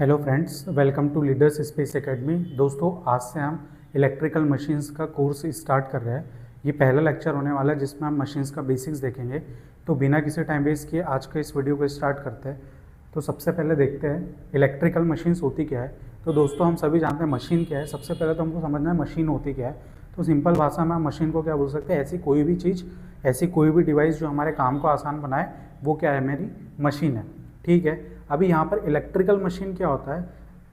Hello friends, welcome to Leaders Space Academy. दोस्तों, आज से हम इलेक्ट्रिकल मशीन्स का कोर्स स्टार्ट कर रहे हैं। ये पहला लेक्चर होने वाला है जिसमें हम मशीन्स का बेसिक्स देखेंगे। तो बिना किसी टाइम वेस्ट किए आज के इस वीडियो को स्टार्ट करते हैं। तो सबसे पहले देखते हैं इलेक्ट्रिकल मशीन्स होती क्या है। तो दोस्तों, हम सभी जानते हैं मशीन क्या है। सबसे पहले तो हमको समझना है मशीन होती क्या है। तो सिंपल भाषा में हम मशीन को क्या बोल सकते हैं, ऐसी कोई भी चीज़, ऐसी कोई भी डिवाइस जो हमारे काम को आसान बनाए, वो क्या है, मेरी मशीन है। ठीक है। अभी यहाँ पर इलेक्ट्रिकल मशीन क्या होता है,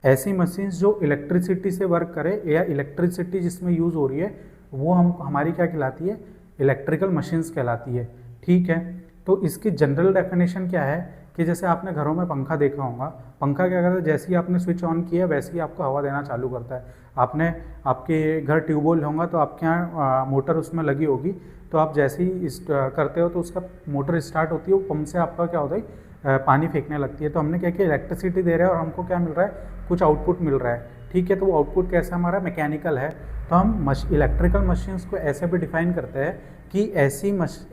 ऐसी मशीन्स जो इलेक्ट्रिसिटी से वर्क करे या इलेक्ट्रिसिटी जिसमें यूज़ हो रही है वो हम हमारी क्या कहलाती है, इलेक्ट्रिकल मशीन्स कहलाती है। ठीक है। तो इसकी जनरल डेफिनेशन क्या है कि जैसे आपने घरों में पंखा देखा होगा, पंखा क्या करता है, जैसे ही आपने स्विच ऑन किया वैसे ही आपको हवा देना चालू करता है। आपने आपके घर ट्यूबवेल होगा तो आपके यहाँ मोटर उसमें लगी होगी, तो आप जैसे ही करते हो तो उसका मोटर स्टार्ट होती है, वो पंप से आपका क्या होता है, पानी फेंकने लगती है। तो हमने क्या किया, इलेक्ट्रिसिटी दे रहे हैं और हमको क्या मिल रहा है, कुछ आउटपुट मिल रहा है। ठीक है। तो वो आउटपुट कैसा हमारा मैकेनिकल है। तो हम इलेक्ट्रिकल मशीन्स को ऐसे भी डिफाइन करते हैं कि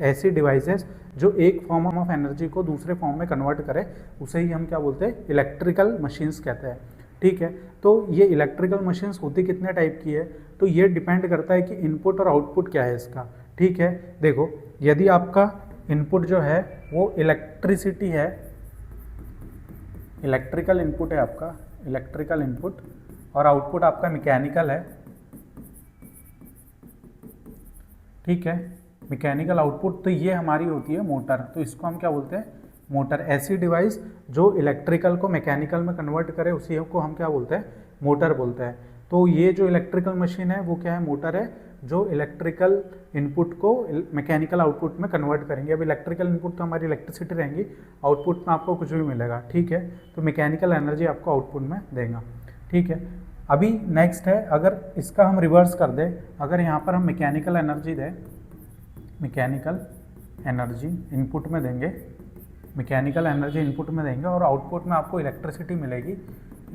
ऐसी डिवाइसेस जो एक फॉर्म ऑफ एनर्जी को दूसरे फॉर्म में कन्वर्ट करे, उसे ही हम क्या बोलते हैं, इलेक्ट्रिकल मशीन्स कहते हैं। ठीक है। तो ये इलेक्ट्रिकल मशीन्स होती कितने टाइप की है, तो ये डिपेंड करता है कि इनपुट और आउटपुट क्या है इसका। ठीक है। देखो, यदि आपका इनपुट जो है वो इलेक्ट्रिसिटी है, इलेक्ट्रिकल इनपुट है आपका, इलेक्ट्रिकल इनपुट, और आउटपुट आपका मैकेनिकल है। ठीक है। मैकेनिकल आउटपुट, तो ये हमारी होती है मोटर। तो इसको हम क्या बोलते हैं, मोटर। ऐसी डिवाइस जो इलेक्ट्रिकल को मैकेनिकल में कन्वर्ट करे उसी को हम क्या बोलते हैं, मोटर बोलते हैं। तो ये जो इलेक्ट्रिकल मशीन है वो क्या है, मोटर है, जो इलेक्ट्रिकल इनपुट को मैकेनिकल आउटपुट में कन्वर्ट करेंगे। अब इलेक्ट्रिकल इनपुट तो हमारी इलेक्ट्रिसिटी रहेंगी, आउटपुट में आपको कुछ भी मिलेगा। ठीक है। तो मैकेनिकल एनर्जी आपको आउटपुट में देगा। ठीक है। अभी नेक्स्ट है, अगर इसका हम रिवर्स कर दें, अगर यहाँ पर हम मैकेनिकल एनर्जी दें, मैकेनिकल एनर्जी इनपुट में देंगे, मैकेनिकल एनर्जी इनपुट में देंगे और आउटपुट में आपको इलेक्ट्रिसिटी मिलेगी,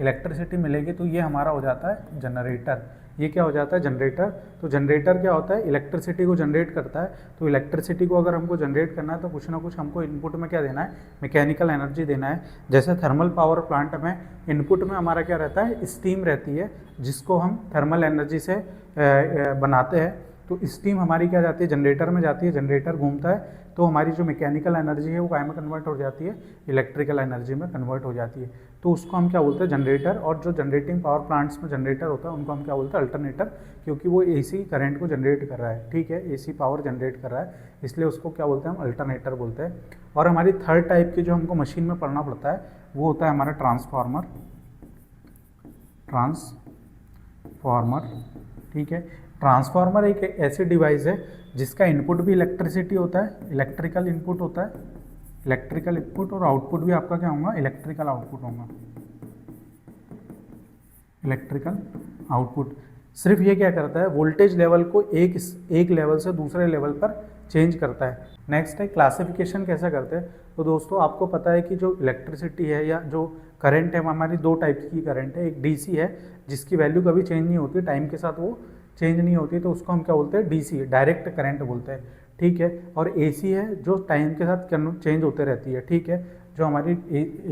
इलेक्ट्रिसिटी मिलेगी, तो ये हमारा हो जाता है जनरेटर। ये क्या हो जाता है, जनरेटर। तो जनरेटर क्या होता है, इलेक्ट्रिसिटी को जनरेट करता है। तो इलेक्ट्रिसिटी को अगर हमको जनरेट करना है तो कुछ ना कुछ हमको इनपुट में क्या देना है, मैकेनिकल एनर्जी देना है। जैसे थर्मल पावर प्लांट में इनपुट में हमारा क्या रहता है, स्टीम रहती है, जिसको हम थर्मल एनर्जी से बनाते हैं। तो स्टीम हमारी क्या जाती है, जनरेटर में जाती है, जनरेटर घूमता है, तो हमारी जो मैकेनिकल एनर्जी है वो काय में कन्वर्ट हो जाती है, इलेक्ट्रिकल एनर्जी में कन्वर्ट हो जाती है। तो उसको हम क्या बोलते हैं, जनरेटर। और जो जनरेटिंग पावर प्लांट्स में जनरेटर होता है उनको हम क्या बोलते हैं, अल्टरनेटर, क्योंकि वो एसी करंट को जनरेट कर रहा है। ठीक है। एसी पावर जनरेट कर रहा है, इसलिए उसको क्या बोलते हैं, हम अल्टरनेटर बोलते हैं। और हमारी थर्ड टाइप की जो हमको मशीन में पढ़ना पड़ता है वो होता है हमारा ट्रांसफार्मर, ट्रांसफार्मर। ठीक है। ट्रांसफार्मर एक ऐसी डिवाइस है जिसका इनपुट भी इलेक्ट्रिसिटी होता है, इलेक्ट्रिकल इनपुट होता है, इलेक्ट्रिकल इनपुट, और आउटपुट भी आपका क्या होगा, इलेक्ट्रिकल आउटपुट होगा, इलेक्ट्रिकल आउटपुट। सिर्फ ये क्या करता है, वोल्टेज लेवल को एक लेवल से दूसरे लेवल पर चेंज करता है। नेक्स्ट है क्लासिफिकेशन कैसे करते हैं। तो दोस्तों, आपको पता है कि जो इलेक्ट्रिसिटी है या जो करंट है, हमारी दो टाइप की करंट है। एक डीसी है जिसकी वैल्यू कभी चेंज नहीं होती, टाइम के साथ वो चेंज नहीं होती, तो उसको हम क्या बोलते हैं, डीसी, डायरेक्ट करंट बोलते हैं। ठीक है। और एसी है जो टाइम के साथ चेंज होते रहती है। ठीक है। जो हमारी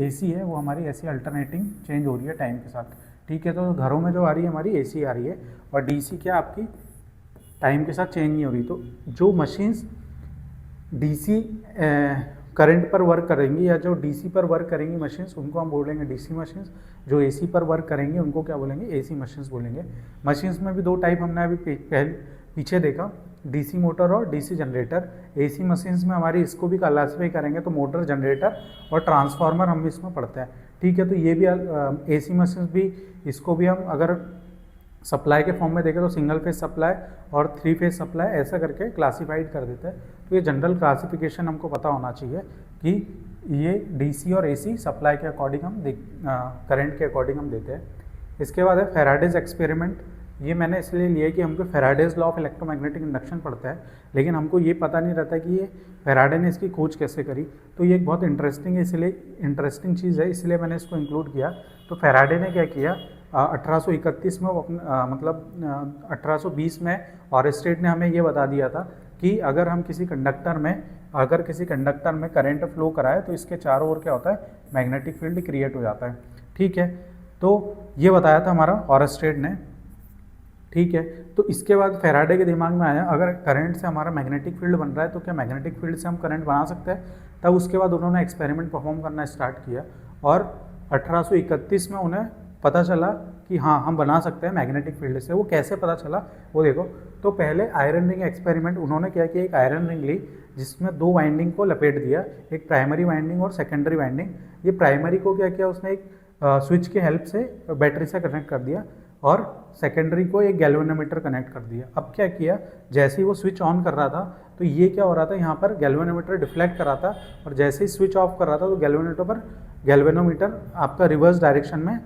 एसी है वो हमारी ऐसी अल्टरनेटिंग चेंज हो रही है टाइम के साथ। ठीक है। तो घरों में जो आ रही है हमारी एसी आ रही है, और डीसी क्या आपकी टाइम के साथ चेंज नहीं हो रही। तो जो मशीन्स डीसी करंट पर वर्क करेंगी या जो डीसी पर वर्क करेंगी मशीन्स, उनको हम बोलेंगे डीसी मशीन्स। जो एसी पर वर्क करेंगे उनको क्या बोलेंगे, एसी मशीन्स बोलेंगे। मशीन्स में भी दो टाइप हमने अभी पीछे देखा, डीसी मोटर और डीसी जनरेटर। एसी मशीन्स में हमारी इसको भी क्लासीफाई करेंगे तो मोटर, जनरेटर और ट्रांसफार्मर हम इसमें पढ़ते हैं। ठीक है। तो ये भी एसी मशीन्स भी, इसको भी हम अगर सप्लाई के फॉर्म में देखें तो सिंगल फेज सप्लाई और 3 फेज सप्लाई ऐसा करके क्लासीफाइड कर देते हैं। तो ये जनरल क्लासिफिकेशन हमको पता होना चाहिए कि ये डीसी और एसी सप्लाई के अकॉर्डिंग हम करंट के अकॉर्डिंग हम देते हैं। इसके बाद है फैराडेज एक्सपेरिमेंट। ये मैंने इसलिए लिया कि हमको Faraday's law of electromagnetic induction पढ़ता है, लेकिन हमको ये पता नहीं रहता कि ये फैराडे ने इसकी खोज कैसे करी। तो ये एक बहुत इंटरेस्टिंग है, इसलिए इंटरेस्टिंग चीज़ है, इसलिए मैंने इसको इंक्लूड किया। तो फैराडे ने क्या किया, 1831 में वो 1820 में ऑरेस्टेड ने हमें ये बता दिया था कि अगर हम किसी कंडक्टर में करंट फ्लो कराए तो इसके चारों ओर क्या होता है, मैग्नेटिक फील्ड क्रिएट हो जाता है। ठीक है। तो ये बताया था हमारा ऑरस्टेड ने, ठीक है। तो इसके बाद फैराडे के दिमाग में आया अगर करंट से हमारा मैग्नेटिक फील्ड बन रहा है तो क्या मैग्नेटिक फील्ड से हम करंट बना सकते हैं। तब उसके बाद उन्होंने एक्सपेरिमेंट परफॉर्म करना स्टार्ट किया और 1831 में उन्हें पता चला कि हाँ हम बना सकते हैं मैग्नेटिक फील्ड से। वो कैसे पता चला वो देखो। तो पहले आयरन रिंग एक्सपेरिमेंट उन्होंने क्या किया, एक आयरन रिंग ली जिसमें 2 वाइंडिंग को लपेट दिया, एक प्राइमरी वाइंडिंग और सेकेंडरी वाइंडिंग। ये प्राइमरी को क्या किया उसने एक स्विच के हेल्प से बैटरी से कनेक्ट कर दिया और सेकेंडरी को एक गैल्वेनोमीटर कनेक्ट कर दिया। अब क्या किया, जैसे ही वो स्विच ऑन कर रहा था तो ये क्या हो रहा था, यहाँ पर गैल्वेनोमीटर डिफ्लेक्ट कर रहा था और जैसे ही स्विच ऑफ कर रहा था तो गैल्वेनोमीटर आपका रिवर्स डायरेक्शन में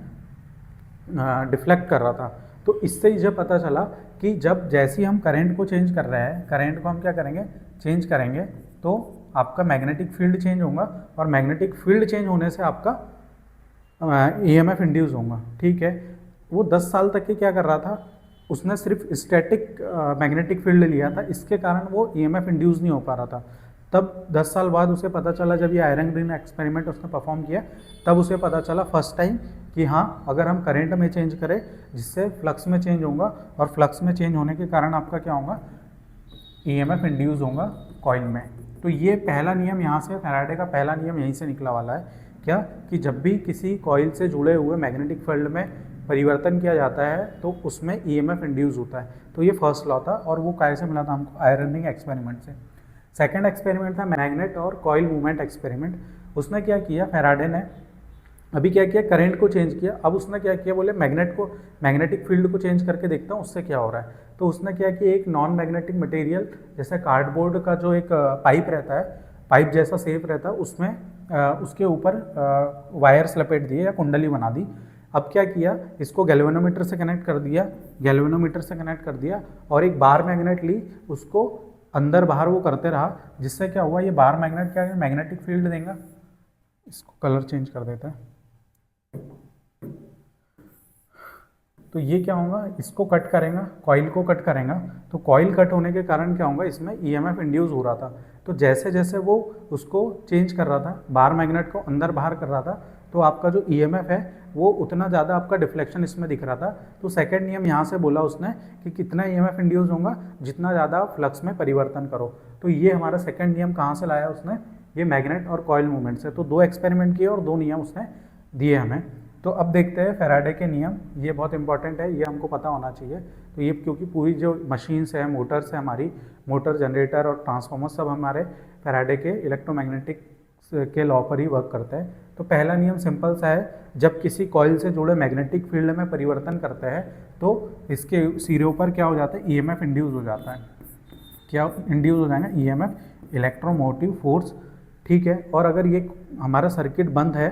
डिफ्लेक्ट कर रहा था। तो इससे ये पता चला कि जब जैसे ही हम करंट को चेंज कर रहे हैं, करंट को हम क्या करेंगे, चेंज करेंगे, तो आपका मैग्नेटिक फील्ड चेंज होगा और मैग्नेटिक फील्ड चेंज होने से आपका ईएमएफ इंड्यूस होगा, ठीक है। वो 10 साल तक के क्या कर रहा था, उसने सिर्फ स्टैटिक मैग्नेटिक फील्ड लिया था, इसके कारण वो ईएमएफ इंड्यूस नहीं हो पा रहा था। तब 10 साल बाद उसे पता चला, जब ये आयरन रिंग एक्सपेरिमेंट उसने परफॉर्म किया, तब उसे पता चला फर्स्ट टाइम कि हाँ अगर हम करंट में चेंज करें जिससे फ्लक्स में चेंज होगा और फ्लक्स में चेंज होने के कारण आपका क्या होगा, ईएमएफ इंड्यूस होगा कॉइल में। तो ये पहला नियम यहाँ से, फैराडे का पहला नियम यहीं से निकला वाला है, क्या कि जब भी किसी कॉइल से जुड़े हुए मैग्नेटिक फील्ड में परिवर्तन किया जाता है तो उसमें ईएमएफ इंड्यूस होता है। तो ये फर्स्ट लॉ था और वो कैसे मिला था हमको, आयरन रिंग एक्सपेरिमेंट से। सेकंड एक्सपेरिमेंट था मैग्नेट और कॉइल मूवमेंट एक्सपेरिमेंट। उसने क्या किया, फैराडे ने अभी क्या किया, करंट को चेंज किया। अब उसने क्या किया, बोले मैग्नेटिक फील्ड को चेंज करके देखता हूँ उससे क्या हो रहा है। तो उसने क्या किया, एक नॉन मैग्नेटिक मटेरियल जैसे कार्डबोर्ड का जो एक पाइप रहता है, पाइप जैसा शेप रहता है, उसमें उसके ऊपर वायर्स लपेट दिए या कुंडली बना दी। अब क्या किया, इसको गैल्वेनोमीटर से कनेक्ट कर दिया और एक बार मैग्नेट ली, उसको अंदर बाहर वो करते रहा, जिससे क्या हुआ, ये बार मैग्नेट क्या है, मैग्नेटिक फील्ड देगा। इसको कलर चेंज कर देते हैं। तो ये क्या होगा, इसको कट करेगा, कॉइल को कट करेगा, तो कॉइल कट होने के कारण क्या होगा, इसमें ईएमएफ इंड्यूस हो रहा था। तो जैसे जैसे वो उसको चेंज कर रहा था, बार मैग्नेट को अंदर बाहर कर रहा था, तो आपका जो ईएमएफ है वो उतना ज़्यादा आपका डिफ्लेक्शन इसमें दिख रहा था। तो सेकंड नियम यहाँ से बोला उसने कि कितना ईएमएफ इंड्यूस होगा, जितना ज़्यादा आप फ्लक्स में परिवर्तन करो। तो ये हमारा सेकंड नियम कहाँ से लाया उसने, ये मैग्नेट और कॉइल मूवमेंट से। तो 2 एक्सपेरिमेंट किए और 2 नियम उसने दिए हमें। तो अब देखते हैं फैराडे के नियम, ये बहुत इंपॉर्टेंट है, ये हमको पता होना चाहिए। तो ये क्योंकि पूरी जो मशीन्स है, मोटर्स है हमारी, मोटर, जनरेटर और ट्रांसफार्मर सब हमारे फैराडे के इलेक्ट्रोमैग्नेटिक के लॉ पर ही वर्क करता है। तो पहला नियम सिंपल सा है, जब किसी कॉइल से जुड़े मैग्नेटिक फील्ड में परिवर्तन करते हैं तो इसके सिरों पर क्या हो जाता है, ईएमएफ इंड्यूस हो जाता है। क्या इंड्यूस हो जाएगा, ईएमएफ, इलेक्ट्रोमोटिव फोर्स, ठीक है। और अगर ये हमारा सर्किट बंद है,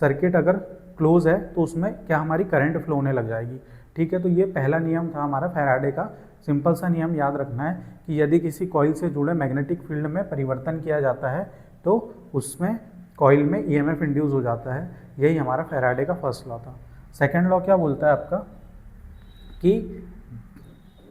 सर्किट अगर क्लोज है, तो उसमें क्या हमारी करंट फ्लो होने लग जाएगी, ठीक है। तो ये पहला नियम था हमारा फैराडे का। सिंपल सा नियम याद रखना है कि यदि किसी कॉइल से जुड़े मैग्नेटिक फील्ड में परिवर्तन किया जाता है तो उसमें कॉइल में ईएमएफ इंड्यूस हो जाता है। यही हमारा फैराडे का फर्स्ट लॉ था। सेकंड लॉ क्या बोलता है आपका, कि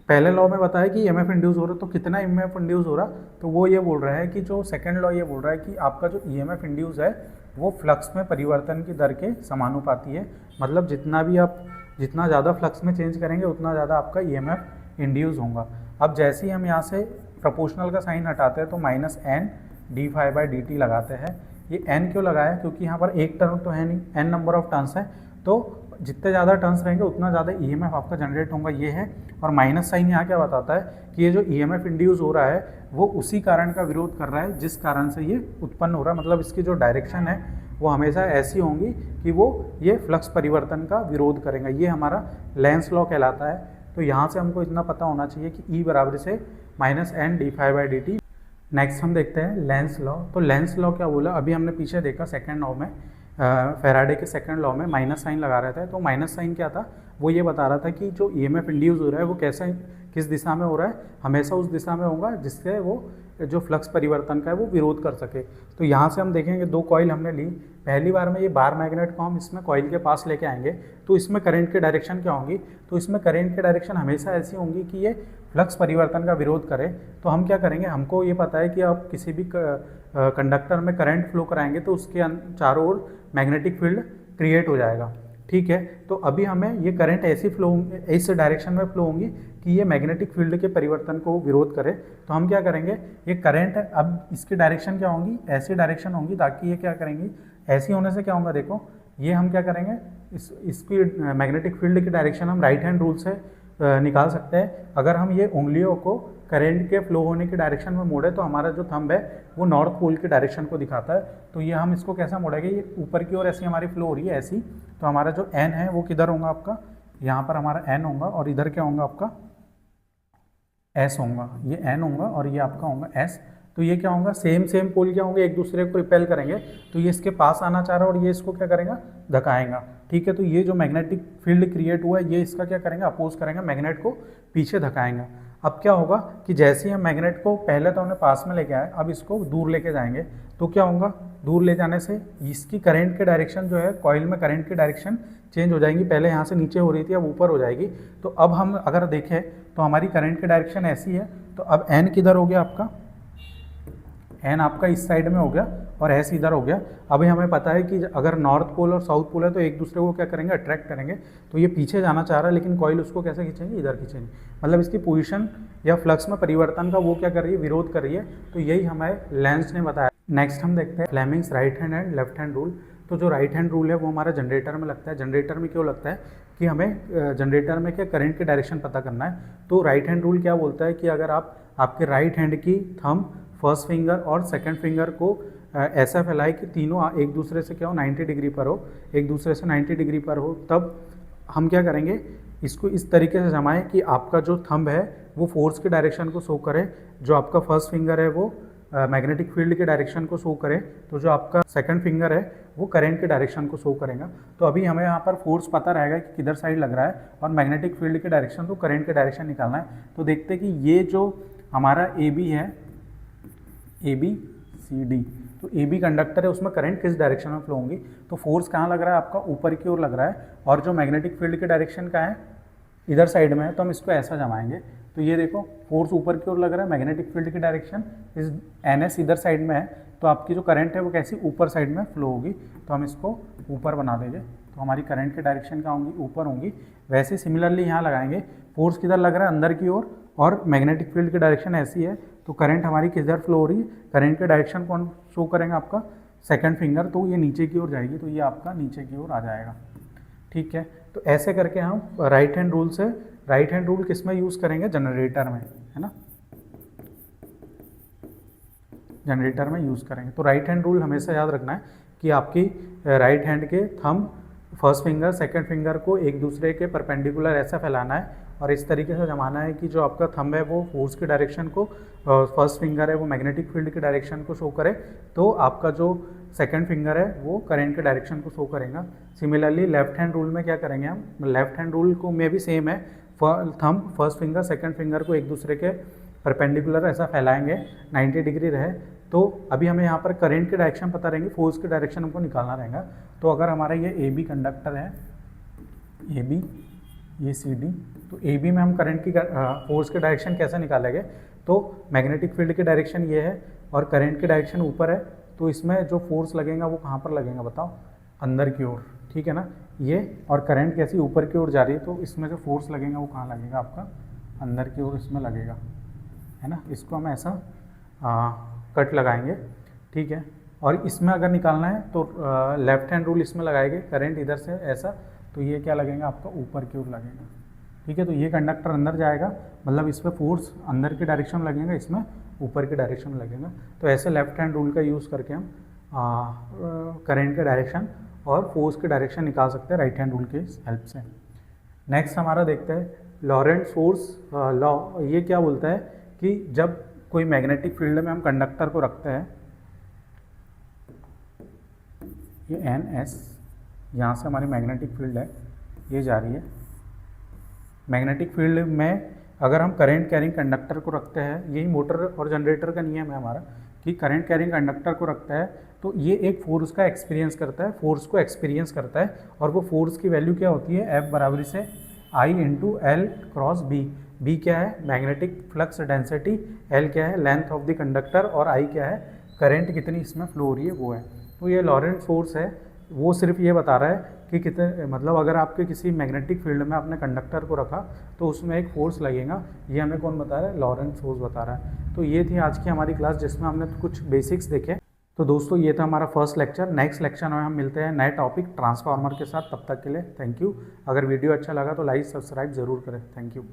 पहले लॉ में बताया कि ईएमएफ इंड्यूस हो रहा है, तो कितना ईएमएफ इंड्यूस हो रहा, तो वो ये बोल रहा है कि जो सेकंड लॉ ये बोल रहा है कि आपका जो ईएमएफ इंड्यूस है वो फ्लक्स में परिवर्तन की दर के समानुपाती है। मतलब जितना ज़्यादा फ्लक्स में चेंज करेंगे उतना ज़्यादा आपका ईएमएफ इंड्यूस होगा। अब जैसे ही हम यहाँ से प्रोपोर्शनल का साइन हटाते हैं तो -n d∅dt लगाते हैं। ये n क्यों लगाया, क्योंकि यहाँ पर एक टर्न तो है नहीं, n नंबर ऑफ टर्न्स है, तो जितने ज़्यादा टर्न्स रहेंगे उतना ज़्यादा ईएमएफ आपका जनरेट होगा, ये है। और माइनस साइन यहाँ क्या बताता है कि ये जो ईएमएफ इंड्यूस हो रहा है वो उसी कारण का विरोध कर रहा है जिस कारण से ये उत्पन्न हो रहा है। मतलब इसकी जो डायरेक्शन है वो हमेशा ऐसी होंगी कि वो ये फ्लक्स परिवर्तन का विरोध करेगा। ये हमारा लेंस लॉ कहलाता है। तो यहाँ से हमको इतना पता होना चाहिए कि E बराबर से -n d∅dt। नेक्स्ट हम देखते हैं लेंस लॉ। तो लेंस लॉ क्या बोला, अभी हमने पीछे देखा सेकंड लॉ में, फैराडे के सेकंड लॉ में माइनस साइन लगा रहा था। तो माइनस साइन क्या था, वो ये बता रहा था कि जो ईएमएफ इंड्यूस हो रहा है वो किस दिशा में हो रहा है, हमेशा उस दिशा में होगा जिससे वो जो फ्लक्स परिवर्तन का है वो विरोध कर सके। तो यहाँ से हम देखेंगे 2 कॉइल हमने ली, पहली बार में ये बार मैग्नेट को हम इसमें कॉइल के पास लेके आएंगे तो इसमें करंट की डायरेक्शन क्या होगी, तो इसमें करंट की डायरेक्शन हमेशा ऐसी होंगी कि ये फ्लक्स परिवर्तन का विरोध करे। तो हम क्या करेंगे, हमको ये पता है कि आप किसी भी कंडक्टर में करंट फ्लो कराएंगे तो उसके चारों ओर मैग्नेटिक फील्ड क्रिएट हो जाएगा, ठीक है। तो अभी हमें ये करंट ऐसी फ्लो इस डायरेक्शन में फ्लो होंगी कि ये मैग्नेटिक फील्ड के परिवर्तन को विरोध करे। तो हम क्या करेंगे, ये करंट अब इसकी डायरेक्शन क्या होंगी, ऐसी डायरेक्शन होंगी, ताकि ये क्या करेंगी, ऐसी होने से क्या होगा, देखो ये हम क्या करेंगे, इसकी मैग्नेटिक फील्ड की डायरेक्शन हम राइट हैंड रूल से निकाल सकते हैं। अगर हम ये उंगलियों को करंट के फ्लो होने की डायरेक्शन में मोड़े तो हमारा जो थंब है वो नॉर्थ पोल की डायरेक्शन को दिखाता है। तो ये हम इसको कैसा मोड़ेंगे, ये ऊपर की ओर ऐसी हमारी फ्लो हो रही है ऐसी, तो हमारा जो एन है वो किधर होगा आपका, यहाँ पर हमारा एन होगा, और इधर क्या होगा आपका एस होगा, ये एन होगा और ये आपका होगा एस। तो ये क्या होगा, सेम पोल क्या होंगे, एक दूसरे को रिपेल करेंगे। तो ये इसके पास आना चाह रहा है और ये इसको क्या करेगा, धकाएगा। ठीक है, तो ये जो मैग्नेटिक फील्ड क्रिएट हुआ है ये इसका क्या करेंगे, अपोज करेंगे, मैग्नेट को पीछे धकाएंगे। अब क्या होगा कि जैसे ही हम मैग्नेट को पहले तो हमने पास में लेके आए, अब इसको दूर लेके जाएंगे। तो क्या होगा, दूर ले जाने से इसकी करंट की डायरेक्शन जो है, कॉइल में करंट की डायरेक्शन चेंज हो जाएंगी। पहले यहाँ से नीचे हो रही थी, अब ऊपर हो जाएगी। तो अब हम अगर देखें तो हमारी करंट की डायरेक्शन ऐसी है। तो अब एन किधर हो गया आपका, एन आपका इस साइड में हो गया और एस इधर हो गया। अभी हमें पता है कि अगर नॉर्थ पोल और साउथ पोल है तो एक दूसरे को क्या करेंगे, अट्रैक्ट करेंगे। तो ये पीछे जाना चाह रहा है लेकिन कॉइल उसको कैसे खींचेंगे, इधर खींचेंगे। मतलब इसकी पोजीशन या फ्लक्स में परिवर्तन का वो क्या कर रही है, विरोध कर रही है। तो यही हमें लेंस ने बताया। नेक्स्ट हम देखते हैं Fleming's right hand and left hand rule. तो जो राइट हैंड रूल है वो हमारा जनरेटर में लगता है। जनरेटर में क्यों लगता है कि हमें जनरेटर में क्या करंट की डायरेक्शन पता करना है। तो राइट हैंड रूल क्या बोलता है कि अगर आप आपके राइट हैंड की थंब, फर्स्ट फिंगर और सेकंड फिंगर को ऐसा फैलाए कि तीनों एक दूसरे से क्या हो, 90 डिग्री पर हो, एक दूसरे से 90 डिग्री पर हो, तब हम क्या करेंगे, इसको इस तरीके से जमाएं कि आपका जो थंब है वो फोर्स की डायरेक्शन को शो करे, जो आपका फर्स्ट फिंगर है वो मैग्नेटिक फील्ड के डायरेक्शन को शो करे, तो जो आपका सेकंड फिंगर है वो करंट के डायरेक्शन को शो करेगा। तो अभी हमें यहाँ पर फोर्स पता रहेगा कि किधर साइड लग रहा है और मैग्नेटिक फील्ड की डायरेक्शन तो करंट के डायरेक्शन निकालना है। तो देखते हैं कि ये जो हमारा ए बी है, ए बी सी डी, तो ए बी कंडक्टर है, उसमें करंट किस डायरेक्शन में फ्लो होंगी। तो फोर्स कहाँ लग रहा है आपका, ऊपर की ओर लग रहा है, और जो मैग्नेटिक फील्ड की डायरेक्शन का है इधर साइड में है। तो हम इसको ऐसा जमाएंगे। तो ये देखो फोर्स ऊपर की ओर लग रहा है, मैग्नेटिक फील्ड की डायरेक्शन इस एन एस इधर साइड में है, तो आपकी जो करंट है वो कैसी ऊपर साइड में फ्लो होगी। तो हम इसको ऊपर बना देंगे, तो हमारी करंट की डायरेक्शन क्या होंगी, ऊपर होंगी। वैसे सिमिलरली यहाँ लगाएंगे, फोर्स किधर लग रहा है, अंदर की ओर, और मैग्नेटिक फील्ड की डायरेक्शन ऐसी है, तो करंट हमारी किधर फ्लो हो रही है, करंट की डायरेक्शन कौन शो करेंगे, आपका सेकंड फिंगर, तो ये नीचे की ओर जाएगी, तो ये आपका नीचे की ओर आ जाएगा। ठीक है, तो ऐसे करके हम राइट हैंड रूल से, राइट हैंड रूल किस में यूज़ करेंगे, जनरेटर में, है ना, जनरेटर में यूज़ करेंगे। तो राइट हैंड रूल हमेशा याद रखना है कि आपकी राइट हैंड के thumb, first finger, second finger को एक दूसरे के परपेंडिकुलर ऐसा फैलाना है और इस तरीके से जमाना है कि जो आपका थंब है वो फोर्स की डायरेक्शन को, फर्स्ट फिंगर है वो मैग्नेटिक फील्ड की डायरेक्शन को शो करे, तो आपका जो सेकंड फिंगर है वो करंट के डायरेक्शन को शो करेगा। सिमिलरली लेफ्ट हैंड रूल में क्या करेंगे हम, लेफ्ट हैंड रूल को में भी सेम है, thumb, first finger, second finger को एक दूसरे के परपेंडिकुलर ऐसा फैलाएंगे 90 डिग्री रहे। तो अभी हमें यहाँ पर करंट की डायरेक्शन पता रहेंगी, फोर्स की डायरेक्शन हमको निकालना रहेगा। तो अगर हमारा ये ए बी कंडक्टर है, ए बी, ये सी डी, तो ए बी में हम करंट की फोर्स की डायरेक्शन कैसे निकालेंगे, तो मैग्नेटिक फील्ड की डायरेक्शन ये है और करंट की डायरेक्शन ऊपर है, तो इसमें जो फोर्स लगेगा वो कहाँ पर लगेगा बताओ, अंदर की ओर। ठीक है ना, ये और करंट कैसी ऊपर की ओर जा रही है, तो इसमें जो फोर्स लगेगा वो कहाँ लगेगा, आपका अंदर की ओर इसमें लगेगा, है ना। इसको हम ऐसा कट लगाएंगे। ठीक है, और इसमें अगर निकालना है तो लेफ्ट हैंड रूल इसमें लगाएंगे, करंट इधर से ऐसा, तो ये क्या लगेगा आपका ऊपर की ओर लगेगा। ठीक है, तो ये कंडक्टर अंदर जाएगा, मतलब इस पर फोर्स अंदर की डायरेक्शन में लगेगा, इसमें ऊपर की डायरेक्शन में लगेगा। तो ऐसे लेफ्ट हैंड रूल का यूज़ करके हम करंट के डायरेक्शन और फोर्स की डायरेक्शन निकाल सकते हैं राइट हैंड रूल के हेल्प से। नेक्स्ट हमारा देखते हैं लॉरेंट्ज फोर्स लॉ। ये क्या बोलता है कि जब कोई मैग्नेटिक फील्ड में हम कंडक्टर को रखते हैं, ये एन एस, यहाँ से हमारी मैग्नेटिक फील्ड है, ये जा रही है। मैग्नेटिक फील्ड में अगर हम करंट कैरिंग कंडक्टर को रखते हैं, यही मोटर और जनरेटर का नियम है हमारा कि करंट कैरिंग कंडक्टर को रखता है तो ये एक फोर्स का एक्सपीरियंस करता है, फोर्स को एक्सपीरियंस करता है, और वो फोर्स की वैल्यू क्या होती है, एफ बराबरी से I into L cross B. B क्या है, मैग्नेटिक फ्लक्स डेंसिटी, एल क्या है, लेंथ ऑफ द कंडक्टर, और आई क्या है, करंट कितनी इसमें फ्लो हो रही है वो है। तो ये लॉरेंट्ज फोर्स है वो सिर्फ ये बता रहा है कि कितने मतलब अगर आपके किसी मैग्नेटिक फील्ड में आपने कंडक्टर को रखा तो उसमें एक फोर्स लगेगा। ये हमें कौन बता रहा है? लॉरेंट्ज फोर्स बता रहा है। तो ये थी आज की हमारी क्लास जिसमें हमने कुछ बेसिक्स देखे। तो दोस्तों ये था हमारा फर्स्ट लेक्चर। नेक्स्ट लेक्चर में हम मिलते हैं नए टॉपिक ट्रांसफार्मर के साथ। तब तक के लिए थैंक यू। अगर वीडियो अच्छा लगा तो लाइक सब्सक्राइब जरूर करें। Thank you.